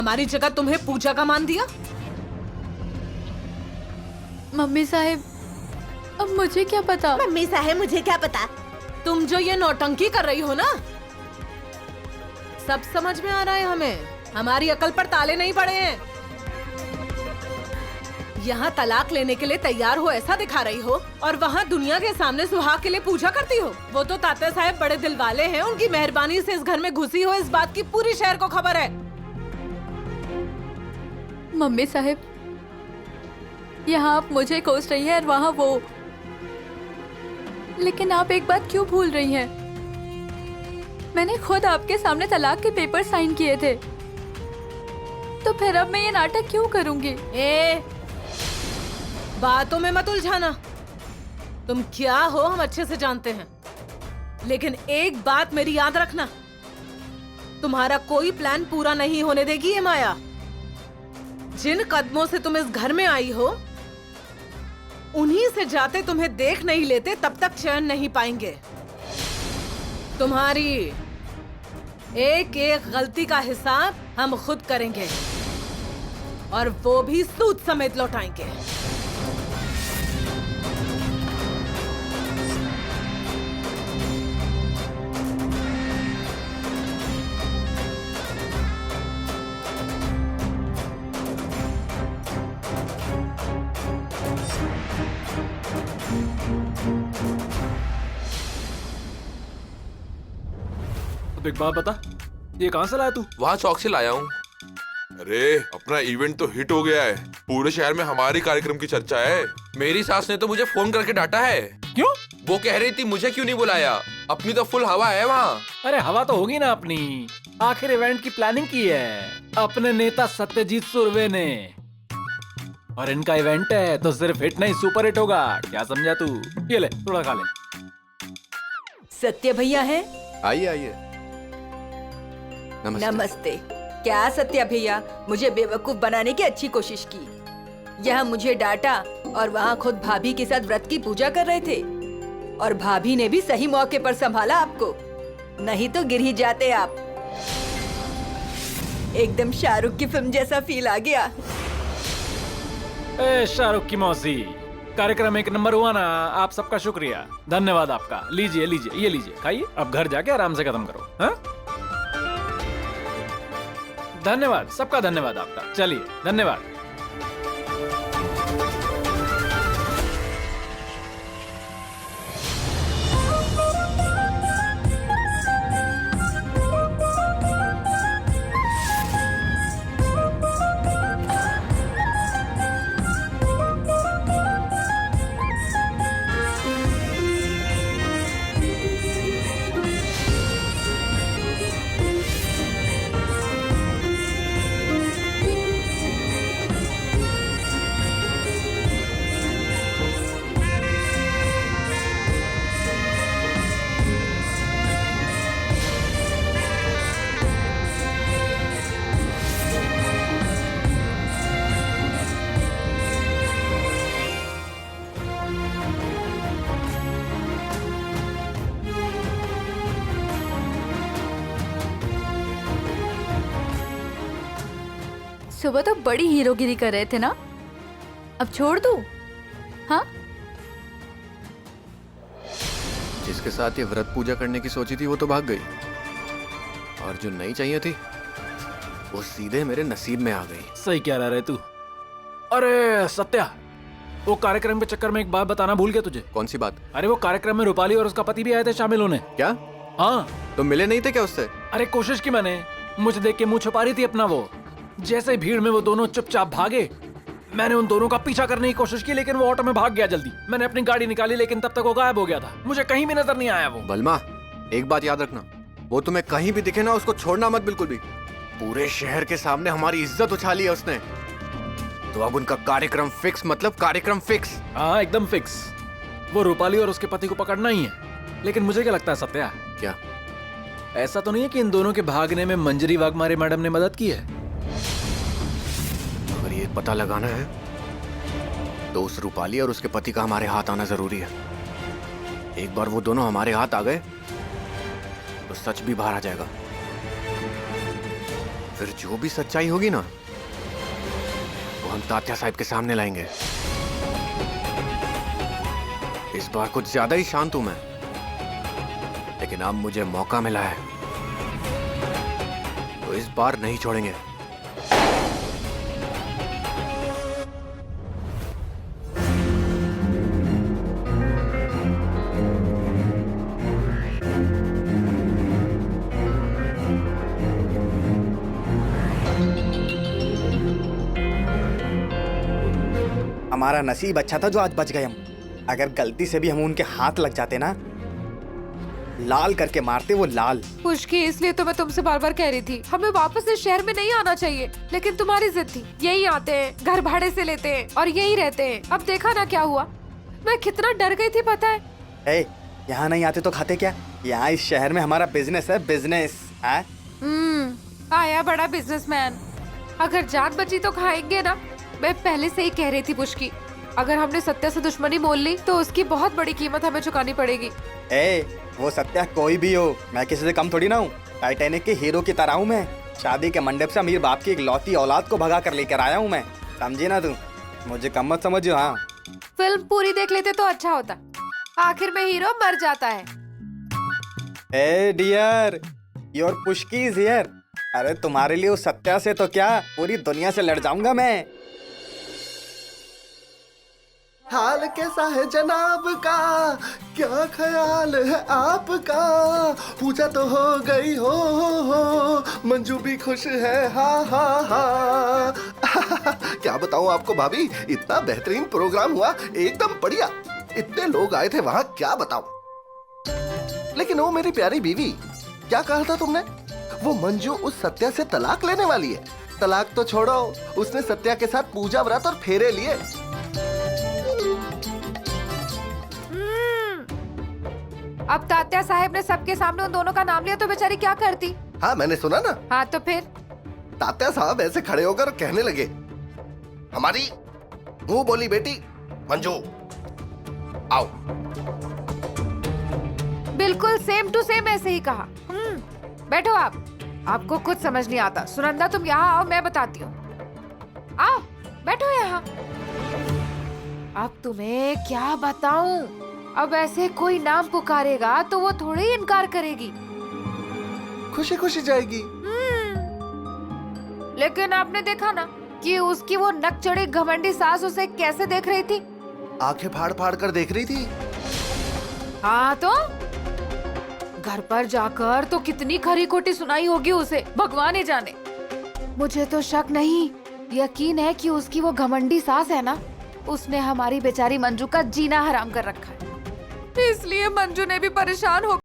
हमारी जगह तुम्हें पूजा का मान दिया। मम्मी साहिब, अब मुझे क्या पता। मम्मी साहब मुझे क्या पता। तुम जो ये नौटंकी कर रही हो ना, सब समझ में आ रहा है हमें। हमारी अकल पर ताले नहीं पड़े हैं। यहाँ तलाक लेने के लिए तैयार हो ऐसा दिखा रही हो, और वहाँ दुनिया के सामने सुहाग के लिए पूजा करती हो। वो तो तात्या साहब बड़े दिल वाले हैं, उनकी मेहरबानी से इस घर में घुसी हो, इस बात की पूरी शहर को खबर है। मम्मी साहिब, यहाँ आप मुझे कोस रही है और वहाँ वो, लेकिन आप एक बात क्यों भूल रही हैं? मैंने खुद आपके सामने तलाक के पेपर साइन किए थे, तो फिर अब मैं ये नाटक क्यों करूंगी? बातों में मत उलझाना। तुम क्या हो हम अच्छे से जानते हैं, लेकिन एक बात मेरी याद रखना, तुम्हारा कोई प्लान पूरा नहीं होने देगी ये माया। जिन कदमों से तुम इस घर में आई हो, उन्हीं से जाते तुम्हें देख नहीं लेते तब तक चैन नहीं पाएंगे। तुम्हारी एक एक गलती का हिसाब हम खुद करेंगे, और वो भी सूद समेत लौटाएंगे। अब एक बात बता, ये कहाँ से लाया तू? वहाँ चौक से लाया हूँ। अरे अपना इवेंट तो हिट हो गया है, पूरे शहर में हमारी कार्यक्रम की चर्चा है। मेरी सास ने तो मुझे फोन करके डांटा है। क्यों? वो कह रही थी मुझे क्यों नहीं बुलाया, अपनी तो फुल हवा है वहाँ। अरे हवा तो होगी ना अपनी, आखिर इवेंट की प्लानिंग की है अपने नेता सत्यजीत सुरवे ने, और इनका इवेंट है तो सिर्फ हिट नहीं सुपर हिट होगा। क्या समझा तू? ये ले, थोड़ा खा ले। सत्य भैया है? आइए आइए। नमस्ते। नमस्ते। क्या सत्या भैया, मुझे बेवकूफ बनाने की अच्छी कोशिश की। यहाँ मुझे डांटा और वहाँ खुद भाभी के साथ व्रत की पूजा कर रहे थे, और भाभी ने भी सही मौके पर संभाला आपको, नहीं तो गिर ही जाते आप। एकदम शाहरुख की फिल्म जैसा फील आ गया। ए शाहरुख की मौसी, कार्यक्रम एक नंबर हुआ ना, आप सबका शुक्रिया, धन्यवाद आपका। लीजिए लीजिए, ये लीजिए, खाइए। अब घर जाके आराम से खत्म करो। हाँ? धन्यवाद, सबका धन्यवाद आपका। चलिए, धन्यवाद। सुबह तो बड़ी हीरोगिरी कर रहे थे ना, अब छोड़ दूं? हाँ? जिसके साथ ये व्रत पूजा करने की सोची थी वो तो भाग गई, और जो नहीं चाहिए थी वो सीधे मेरे नसीब में आ गई। सही कह रहा है तू। अरे सत्या, वो कार्यक्रम के चक्कर में एक बात बताना भूल गया तुझे। कौन सी बात? अरे वो कार्यक्रम में रूपाली और उसका पति भी आए थे शामिल होने। क्या? हाँ। तुम मिले नहीं थे क्या उससे? अरे कोशिश की मैंने, मुझे देख के मुंह छुपा रही थी अपना वो। जैसे भीड़ में वो दोनों चुपचाप भागे, मैंने उन दोनों का पीछा करने की कोशिश की, लेकिन वो ऑटो में भाग गया जल्दी। मैंने अपनी गाड़ी निकाली, लेकिन तब तक वो गायब हो गया था, मुझे कहीं भी नजर नहीं आया वो। बलमा, एक बात याद रखना, वो तुम्हें कहीं भी दिखे ना, उसको छोड़ना मत बिल्कुल भी। पूरे शहर के सामने हमारी इज्जत उछाली है उसने, तो अब उनका कार्यक्रम फिक्स, मतलब कार्यक्रम फिक्स। हाँ एकदम फिक्स। वो रूपाली और उसके पति को पकड़ना ही है। लेकिन मुझे क्या लगता है सत्या, क्या ऐसा तो नहीं है कि इन दोनों के भागने में मंजरी वाघमारे मैडम ने मदद की है? अगर ये पता लगाना है तो उस रूपाली और उसके पति का हमारे हाथ आना जरूरी है। एक बार वो दोनों हमारे हाथ आ गए तो सच भी बाहर आ जाएगा, फिर जो भी सच्चाई होगी ना, वो हम तात्या साहब के सामने लाएंगे। इस बार कुछ ज्यादा ही शांत हूं मैं, लेकिन अब मुझे मौका मिला है, तो इस बार नहीं छोड़ेंगे। हमारा नसीब अच्छा था जो आज बच गए हम। अगर गलती से भी हम उनके हाथ लग जाते ना, लाल करके मारते वो लाल। खुशकी, इसलिए तो मैं तुमसे बार बार कह रही थी हमें वापस इस शहर में नहीं आना चाहिए, लेकिन तुम्हारी जिद थी। यही आते हैं, घर भाड़े से लेते हैं और यही रहते हैं। अब देखा ना क्या हुआ। मैं कितना डर गई थी पता है। ए, यहाँ नहीं आते तो खाते क्या? यहाँ इस शहर में हमारा बिजनेस है, बिजनेस है। आया बड़ा बिजनेसमैन। अगर जान बची तो खाएंगे ना। मैं पहले से ही कह रही थी पुष्की, अगर हमने सत्या से दुश्मनी मोल ली तो उसकी बहुत बड़ी कीमत हमें चुकानी पड़ेगी। ए, वो सत्या कोई भी हो, मैं किसी से कम थोड़ी ना हूँ। टाइटैनिक के हीरो की तरह हूँ मैं। शादी के मंडप से अमीर बाप की इकलौती औलाद को भगा कर लेकर आया हूँ मैं। समझी ना तू? मुझे कम मत समझो। हाँ, फिल्म पूरी देख लेते तो अच्छा होता। आखिर में हीरो मर जाता है। ए डियर, योर पुष्की इज हियर। अरे तुम्हारे लिए उस सत्या से तो क्या, पूरी दुनिया से लड़ जाऊंगा मैं। हाल कैसा है जनाब का, क्या ख्याल है आपका? पूजा तो हो गई हो, मंजू भी खुश है, हा हा हा। क्या बताऊं आपको भाभी, इतना बेहतरीन प्रोग्राम हुआ, एकदम बढ़िया। इतने लोग आए थे वहाँ, क्या बताऊं। लेकिन वो मेरी प्यारी बीवी, क्या कहा था तुमने? वो मंजू उस सत्या से तलाक लेने वाली है। तलाक तो छोड़ो, उसने सत्या के साथ पूजा व्रत और फेरे लिए। अब तात्या साहब ने सबके सामने उन दोनों का नाम लिया तो बेचारी क्या करती। हाँ मैंने सुना ना। हाँ तो फिर तात्या साहब ऐसे खड़े होकर कहने लगे, हमारी मुंह बोली बेटी मंजू, आओ। बिल्कुल सेम टू सेम ऐसे ही कहा। बैठो आप। आपको कुछ समझ नहीं आता। सुनंदा तुम यहाँ आओ, मैं बताती हूँ। आओ बैठो यहाँ। अब तुम्हें क्या बताऊं। अब ऐसे कोई नाम पुकारेगा तो वो थोड़ी इनकार करेगी। खुशी खुशी जाएगी। लेकिन आपने देखा ना कि उसकी वो नक चढ़ी घमंडी सास उसे कैसे देख रही थी। आंखें फाड़ फाड़ कर देख रही थी। हाँ तो घर पर जाकर तो कितनी खरी खोटी सुनाई होगी उसे, भगवान ही जाने। मुझे तो शक नहीं, यकीन है कि उसकी वो घमंडी सास है ना, उसने हमारी बेचारी मंजू का जीना हराम कर रखा है। इसलिए मंजू ने भी परेशान होकर